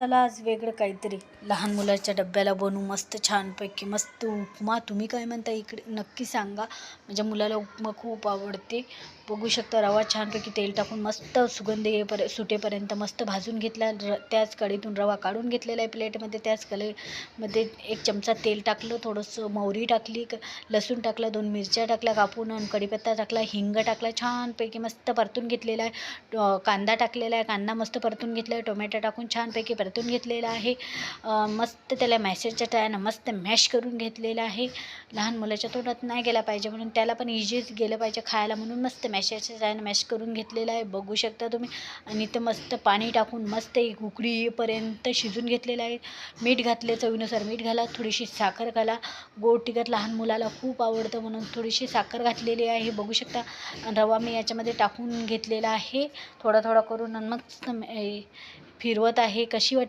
चला आज वेगळं काहीतरी लहान मुलाच्या डब्याला बनवू मस्त छानपैकी मस्त उपमा. तुम्ही काय म्हणता इकडे नक्की सांगा. माझ्या मुलाला उपमा खूप आवडते. बघू शकता रवा छानपैकी तेल टाकून मस्त सुगंध सुटेपर्यंत मस्त भाजून घेतला. त्याच कढईतून रवा काढून घेतलेला आहे प्लेटमध्ये. त्याच कढईमध्ये 1 चमचा तेल टाकलं, थोडंसं मोहरी टाकली, लसूण टाकला, 2 मिरच्या टाकल्या कापून आणि कढीपत्ता टाकला, हिंग टाकला, छानपैकी मस्त परतून घेतलेला आहे. कांदा टाकलेला आहे, कांदा मस्त परतून घेतला आहे. टोमॅटो टाकून छानपैकी परतून घेतलेला आहे. मस्त त्याला मॅशरच्या टाळ्यानं मस्त मॅश करून घेतलेला आहे. लहान मुलाच्या तोंडात नाही गेला पाहिजे म्हणून, त्याला पण इझीच गेलं पाहिजे खायला म्हणून मस्त मॅशरच्या टाळ्यानं मॅश करून घेतलेला आहे. बघू शकता तुम्ही. आणि ते मस्त पाणी टाकून मस्त एक उकळी येईपर्यंत शिजून घेतलेलं आहे. मीठ घातले, चवीनुसार मीठ घाला, थोडीशी साखर घाला. गोड तिखट लहान मुलाला खूप आवडतं म्हणून थोडीशी साखर घातलेली आहे. बघू शकता. रवा मी याच्यामध्ये टाकून घेतलेला आहे थोडा थोडा करून आणि मग फिरवत आहे. कशी वाटली